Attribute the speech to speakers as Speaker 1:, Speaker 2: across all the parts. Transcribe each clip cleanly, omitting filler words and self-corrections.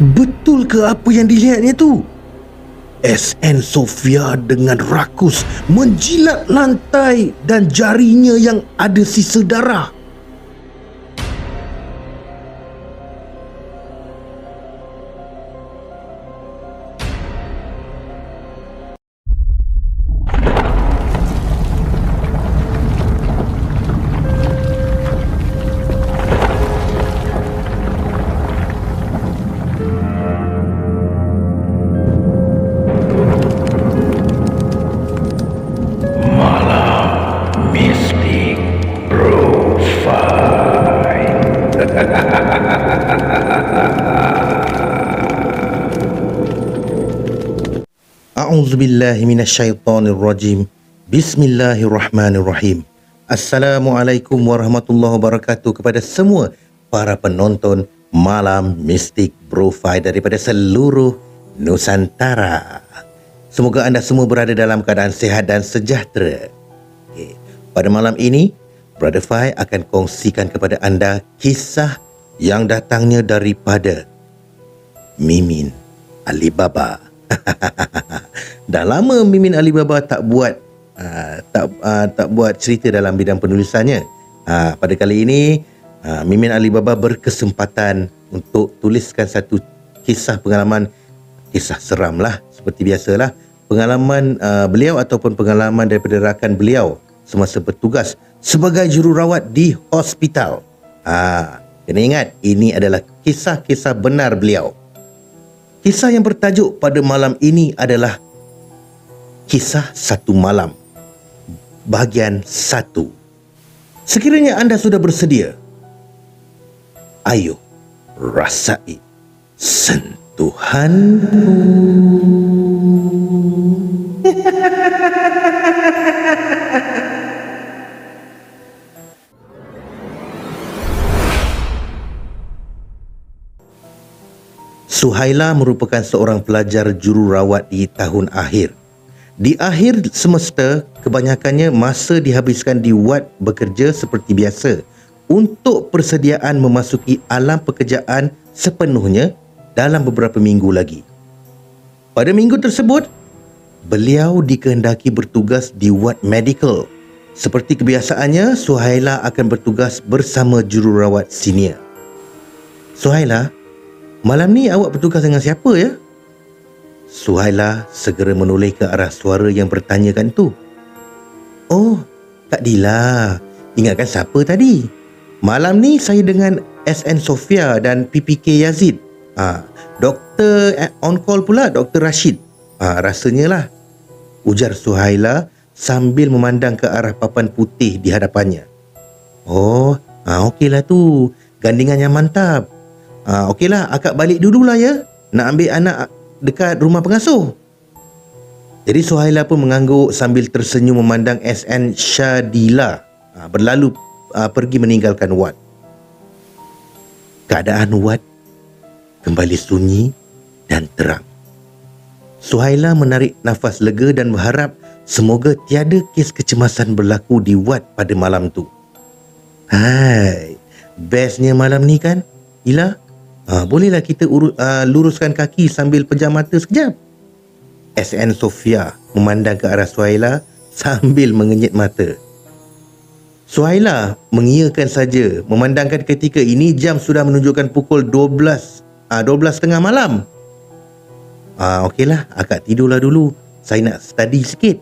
Speaker 1: Betul ke apa yang dilihatnya tu? SN Sofia dengan rakus menjilat lantai dan jarinya yang ada sisa darah.
Speaker 2: Mystic Bro Fight.
Speaker 1: A'udzubillahi minasyaitonirrajim. Bismillahirrahmanirrahim. Assalamualaikum warahmatullahi wabarakatuh kepada semua para penonton Malam Mistik Bro-Fi daripada seluruh Nusantara. Semoga anda semua berada dalam keadaan sihat dan sejahtera. Okay. Pada malam ini, Brother Fi akan kongsikan kepada anda kisah yang datangnya daripada Mimin Alibaba. Dah lama Mimin Alibaba tak buat cerita dalam bidang penulisannya. Pada kali ini Mimin Alibaba berkesempatan untuk tuliskan satu kisah pengalaman, kisah seram lah seperti biasalah, pengalaman beliau ataupun pengalaman daripada rakan beliau semasa bertugas sebagai jururawat di hospital. Kena ingat, ini adalah kisah-kisah benar beliau. Kisah yang bertajuk pada malam ini adalah Kisah Satu Malam, bahagian 1. Sekiranya anda sudah bersedia, ayo rasai sentuhan. Suhaila merupakan seorang pelajar jururawat di tahun akhir. Di akhir semester, kebanyakannya masa dihabiskan di ward bekerja seperti biasa untuk persediaan memasuki alam pekerjaan sepenuhnya dalam beberapa minggu lagi. Pada minggu tersebut, beliau dikehendaki bertugas di ward medical. Seperti kebiasaannya, Suhaila akan bertugas bersama jururawat senior. Suhaila, malam ni awak bertugas dengan siapa ya? Suhaila segera menoleh ke arah suara yang bertanyakan tu. Oh, Kak Dila. Ingatkan siapa tadi? Malam ni saya dengan SN Sofia dan PPK Yazid. Doktor on call pula, Dr. Rashid. Rasanya lah, ujar Suhaila sambil memandang ke arah papan putih di hadapannya. Oh, okeylah tu. Gandingan yang mantap. Okeylah, akak balik dululah ya. Nak ambil anak dekat rumah pengasuh. Jadi Suhaila pun mengangguk sambil tersenyum memandang SN Syadila berlalu pergi meninggalkan ward. Keadaan ward kembali sunyi dan terang. Suhaila menarik nafas lega dan berharap semoga tiada kes kecemasan berlaku di ward pada malam tu. Hai, bestnya malam ni kan, Ila? Bolehlah kita luruskan kaki sambil pejam mata sekejap. SN Sofia memandang ke arah Suhaila sambil mengenyit mata. Suhaila mengiyakan saja, memandangkan ketika ini jam sudah menunjukkan pukul 12.30 malam. Okeylah, akak tidurlah dulu. Saya nak study sikit.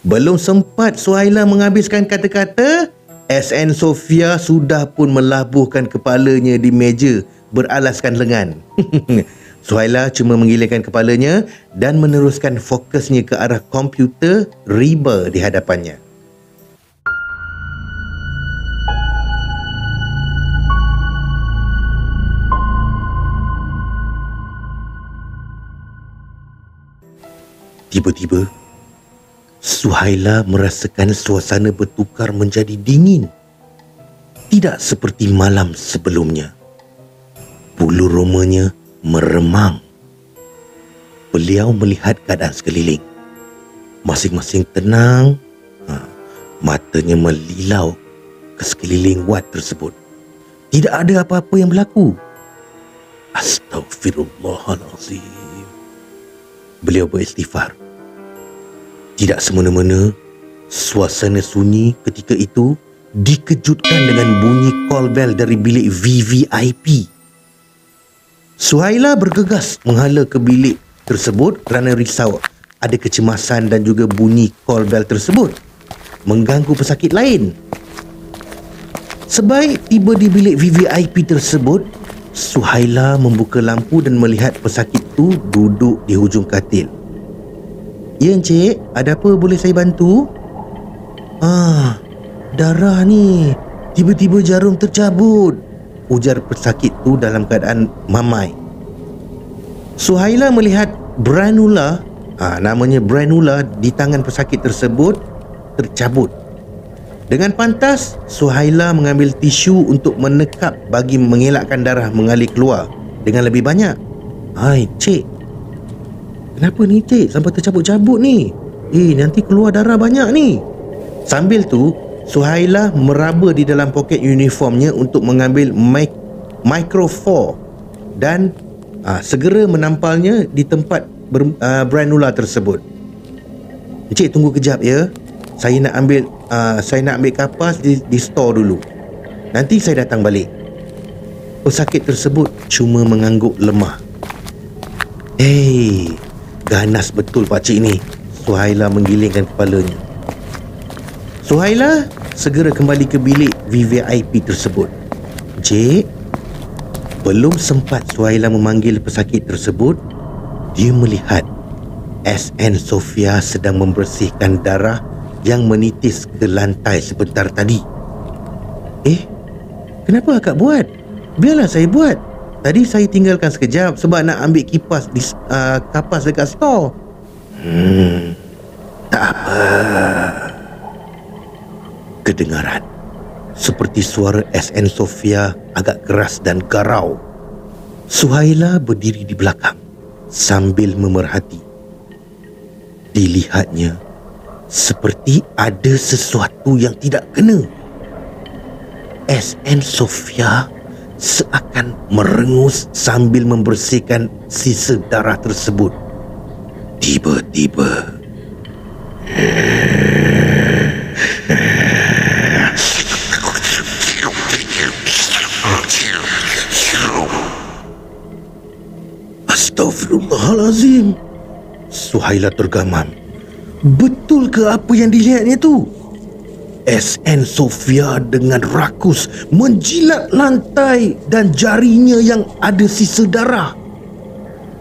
Speaker 1: Belum sempat Suhaila menghabiskan kata-kata, SN Sofia sudah pun melabuhkan kepalanya di meja beralaskan lengan. Suhaila cuma menggilirkan kepalanya dan meneruskan fokusnya ke arah komputer riba di hadapannya. Tiba-tiba, Suhaila merasakan suasana bertukar menjadi dingin. Tidak seperti malam sebelumnya. Bulu romanya meremang. Beliau melihat keadaan sekeliling. Masing-masing tenang. Matanya melilau ke sekeliling wad tersebut. Tidak ada apa-apa yang berlaku. Astaghfirullahalazim. Beliau beristighfar. Tidak semena-mena, suasana sunyi ketika itu dikejutkan dengan bunyi call bell dari bilik VVIP. Suhaila bergegas menghala ke bilik tersebut kerana risau ada kecemasan dan juga bunyi call bell tersebut mengganggu pesakit lain. Sebaik tiba di bilik VVIP tersebut, Suhaila membuka lampu dan melihat pesakit tu duduk di hujung katil. "Ya, Encik, ada apa boleh saya bantu?" Darah ni. Tiba-tiba jarum tercabut," ujar pesakit tu dalam keadaan mamai. Suhaila melihat branula, namanya branula, di tangan pesakit tersebut tercabut. Dengan pantas, Suhaila mengambil tisu untuk menekap bagi mengelakkan darah mengalir keluar dengan lebih banyak. "Hai, Cik. Kenapa ni, Cik? Sampai tercabut-cabut ni. Nanti keluar darah banyak ni." Sambil tu, Suhaila meraba di dalam poket uniformnya untuk mengambil micro 4 dan segera menampalnya di tempat branula tersebut. "Encik tunggu kejap ya. Saya nak ambil kapas di store dulu. Nanti saya datang balik." Pesakit tersebut cuma mengangguk lemah. Ganas betul pakcik ni." Suhaila menggilingkan kepalanya. Suhaila segera kembali ke bilik VVIP tersebut. "Cik." Belum sempat Suhaila memanggil pesakit tersebut, dia melihat SN Sofia sedang membersihkan darah yang menitis ke lantai sebentar tadi. Kenapa akak buat? Biarlah saya buat. Tadi saya tinggalkan sekejap sebab nak ambil kapas dekat store. Tak apa. Kedengaran seperti suara SN Sofia agak keras dan garau. Suhaila berdiri di belakang sambil memerhati. Dilihatnya seperti ada sesuatu yang tidak kena. SN Sofia seakan merengus sambil membersihkan sisa darah tersebut. Tiba-tiba Astaghfirullahalazim. Suhaila tergamam. Betul ke apa yang dilihatnya tu? SN Sofia dengan rakus menjilat lantai dan jarinya yang ada sisa darah.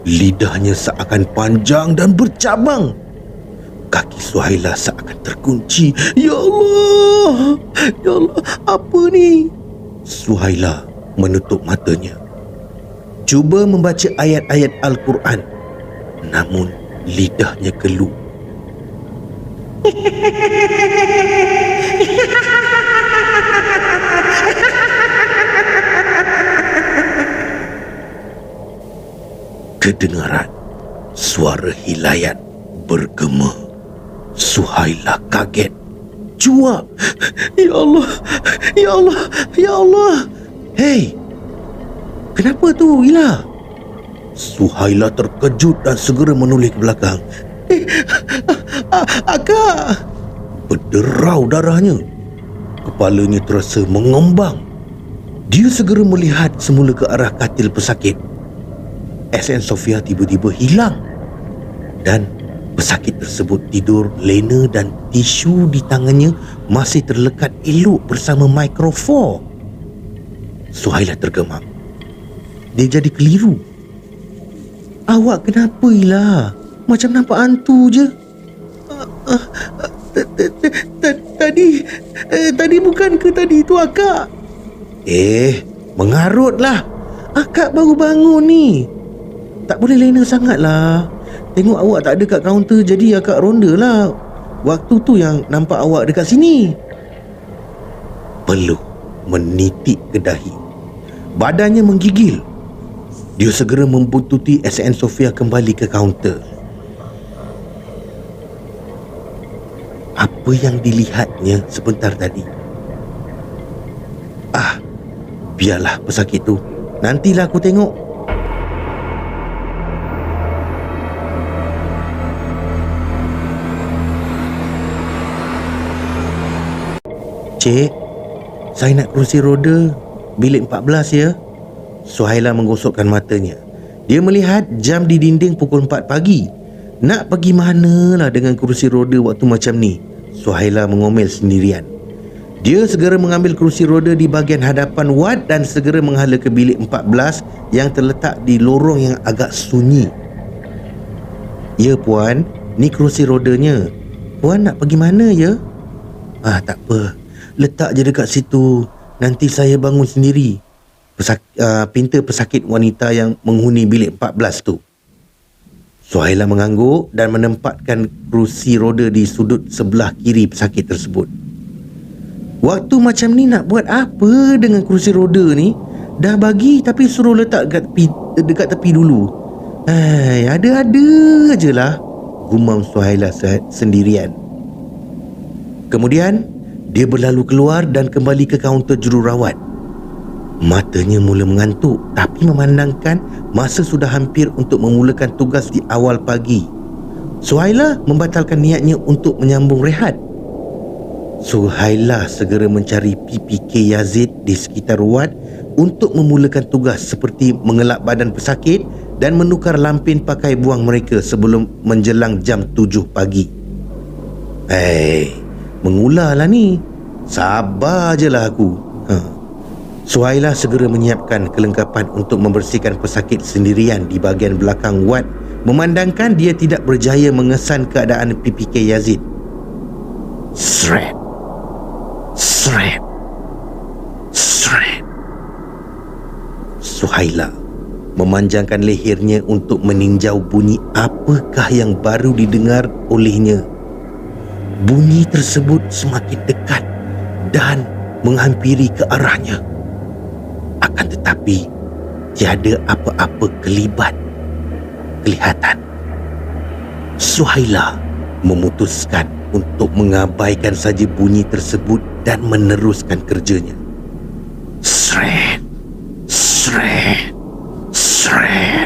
Speaker 1: Lidahnya seakan panjang dan bercabang. Kaki Suhaila seakan terkunci. Ya Allah, apa ni? Suhaila menutup matanya. Cuba membaca ayat-ayat Al-Quran, namun lidahnya keluh. Kedengaran suara hilayat bergema. Suhaila kaget. Cuak. Ya Allah, ya Allah, ya Allah. Hei, kenapa tu, Ila? Suhaila terkejut dan segera menoleh ke belakang. Akak! Berderau darahnya. Kepalanya terasa mengembang. Dia segera melihat semula ke arah katil pesakit. SN Sofia tiba-tiba hilang. Dan pesakit tersebut tidur lena dan tisu di tangannya masih terlekat elok bersama mikrofon. Suhaila tergemam. Dia jadi keliru. Awak kenapa, Ila? Macam nampak hantu je. Tadi bukan ke tadi tu akak? Mengarutlah. Akak baru bangun ni. Tak boleh lena sangat lah. Tengok awak tak ada kat kaunter, jadi akak ronda lah. Waktu tu yang nampak awak dekat sini. Peluh menitik ke dahi. Badannya menggigil. Dia segera membuntuti SN Sofia kembali ke kaunter. Apa yang dilihatnya sebentar tadi? Biarlah pesakit tu. Nantilah aku tengok. Cik, saya nak kerusi roda bilik 14 ya. Suhaila menggosokkan matanya. Dia melihat jam di dinding pukul 4 pagi. Nak pergi manalah dengan kerusi roda waktu macam ni? Suhaila mengomel sendirian. Dia segera mengambil kerusi roda di bahagian hadapan wad dan segera menghala ke bilik 14 yang terletak di lorong yang agak sunyi. Ya puan, ni kerusi rodanya. Puan nak pergi mana ya? Tak apa, letak je dekat situ. Nanti saya bangun sendiri. Pinta pesakit wanita yang menghuni bilik 14 tu. Suhaila mengangguk dan menempatkan kerusi roda di sudut sebelah kiri pesakit tersebut. Waktu macam ni nak buat apa dengan kerusi roda ni? Dah bagi tapi suruh letak dekat tepi dulu. Ada-ada je lah, gumam Suhaila sendirian. Kemudian dia berlalu keluar dan kembali ke kaunter jururawat. Matanya mula mengantuk, tapi memandangkan masa sudah hampir untuk memulakan tugas di awal pagi. Suhaila membatalkan niatnya untuk menyambung rehat. Suhaila segera mencari PPK Yazid di sekitar wad untuk memulakan tugas seperti mengelak badan pesakit dan menukar lampin pakai buang mereka sebelum menjelang jam 7 pagi. Mengularlah ni. Sabar je lah aku. Suhaila segera menyiapkan kelengkapan untuk membersihkan pesakit sendirian di bahagian belakang wad, memandangkan dia tidak berjaya mengesan keadaan PPK Yazid. Sret, sret, sret. Suhaila memanjangkan lehernya untuk meninjau bunyi apakah yang baru didengar olehnya. Bunyi tersebut semakin dekat dan menghampiri ke arahnya. Akan tetapi tiada apa-apa kelihatan. Suhaila memutuskan untuk mengabaikan saja bunyi tersebut dan meneruskan kerjanya. Sret, sret, sret.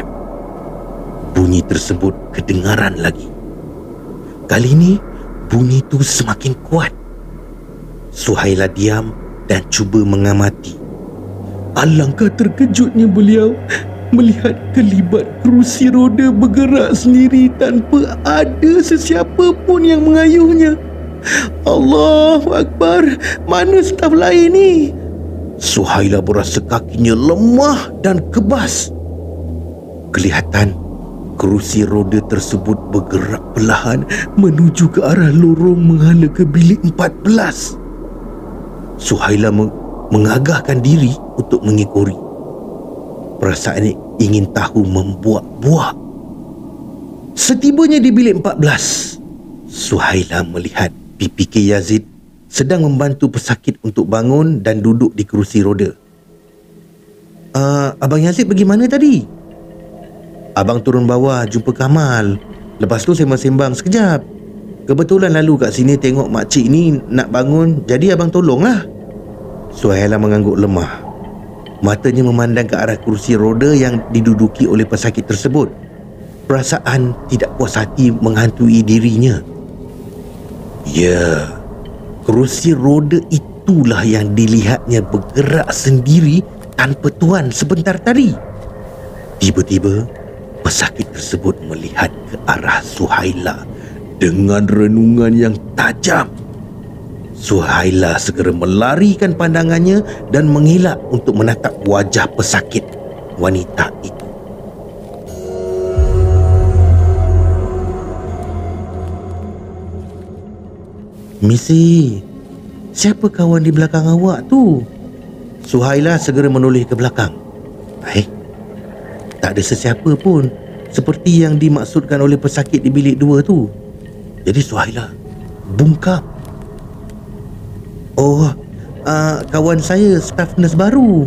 Speaker 1: Bunyi tersebut kedengaran lagi. Kali ini bunyi itu semakin kuat. Suhaila diam dan cuba mengamati. Alangkah terkejutnya beliau melihat kelibat kerusi roda bergerak sendiri tanpa ada sesiapa pun yang mengayuhnya. Allahu Akbar, mana staf lain ni? Suhaila berasa kakinya lemah dan kebas. Kelihatan kerusi roda tersebut bergerak perlahan menuju ke arah lorong menghala ke bilik 14. Suhaila mengagahkan diri untuk mengikori. Perasaan ingin tahu membuak-buak. Setibanya di bilik 14, Suhaila melihat PPK Yazid sedang membantu pesakit untuk bangun dan duduk di kerusi roda. Abang Yazid pergi mana tadi? Abang turun bawah jumpa Kamal. Lepas tu sembang-sembang sekejap. Kebetulan lalu kat sini tengok makcik ni nak bangun, jadi abang tolonglah. Suhaila mengangguk lemah. Matanya memandang ke arah kerusi roda yang diduduki oleh pesakit tersebut. Perasaan tidak puas hati menghantui dirinya. Ya, kerusi roda itulah yang dilihatnya bergerak sendiri tanpa tuan sebentar tadi. Tiba-tiba, pesakit tersebut melihat ke arah Suhaila dengan renungan yang tajam. Suhaila segera melarikan pandangannya dan mengelak untuk menatap wajah pesakit wanita itu. Misi, siapa kawan di belakang awak tu? Suhaila segera menoleh ke belakang. Tak ada sesiapa pun, seperti yang dimaksudkan oleh pesakit di bilik 2 tu. Jadi Suhaila bungkam. Kawan saya staf nurse baru.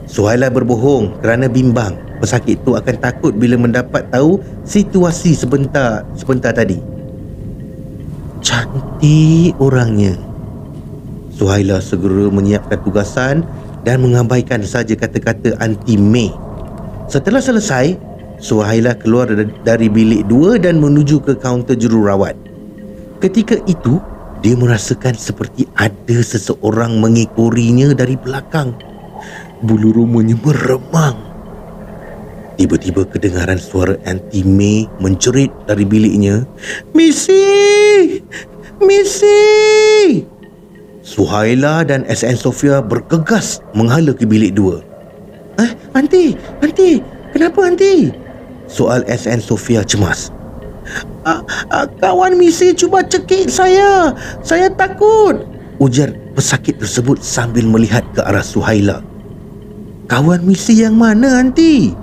Speaker 1: Suhaila berbohong kerana bimbang pesakit tu akan takut bila mendapat tahu situasi sebentar tadi. Cantik orangnya. Suhaila segera menyiapkan tugasan dan mengabaikan saja kata-kata anti May. Setelah selesai, Suhaila keluar dari bilik 2 dan menuju ke kaunter jururawat. Ketika itu, Dia merasakan seperti ada seseorang mengikorinya dari belakang. Bulu rumanya meremang. Tiba-tiba kedengaran suara Aunty May menjerit dari biliknya. Missy! Missy! Suhaila dan SN Sofia bergegas menghala ke bilik dua. Aunty! Aunty! Kenapa Aunty? Soal SN Sofia cemas. Kawan Missy cuba cekik saya. Saya takut, ujar pesakit tersebut sambil melihat ke arah Suhaila. Kawan Missy yang mana, Aunty?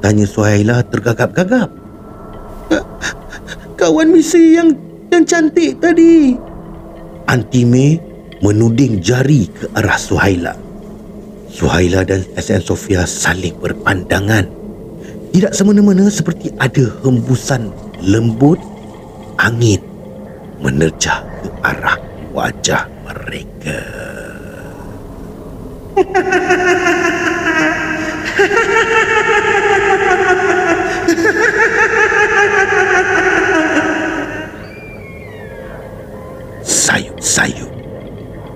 Speaker 1: Tanya Suhaila tergagap-gagap. Kawan Missy yang cantik tadi. Aunty May menuding jari ke arah Suhaila. Suhaila dan SN Sofia saling berpandangan. Tidak semena-mena seperti ada hembusan lembut angin menerjah ke arah wajah mereka. Sayup-sayup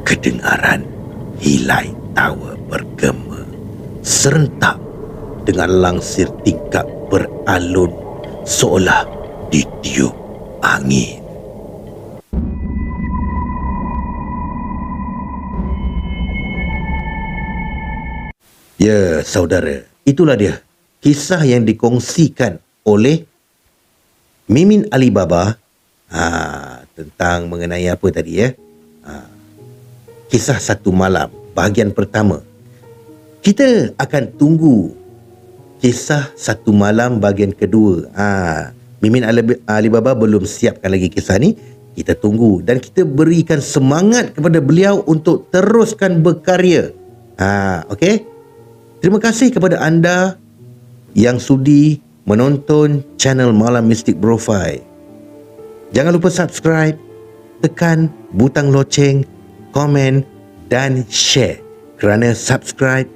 Speaker 1: kedengaran hilai tawa bergema serentak dengan langsir tingkap beralun seolah ditiup angin. Ya, saudara, itulah dia kisah yang dikongsikan oleh Mimin Alibaba tentang mengenai apa tadi ya? Kisah Satu Malam bahagian pertama. Kita akan tunggu kisah Satu Malam bahagian kedua. Mimin Alibaba belum siapkan lagi kisah ni. Kita tunggu dan kita berikan semangat kepada beliau untuk teruskan berkarya. Okey? Terima kasih kepada anda yang sudi menonton channel Malam Mistik Bro5. Jangan lupa subscribe, tekan butang loceng, komen dan share. Kerana subscribe,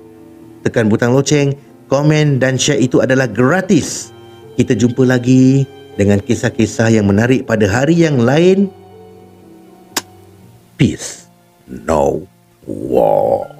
Speaker 1: tekan butang loceng, komen dan share itu adalah gratis. Kita jumpa lagi dengan kisah-kisah yang menarik pada hari yang lain. Peace. No war.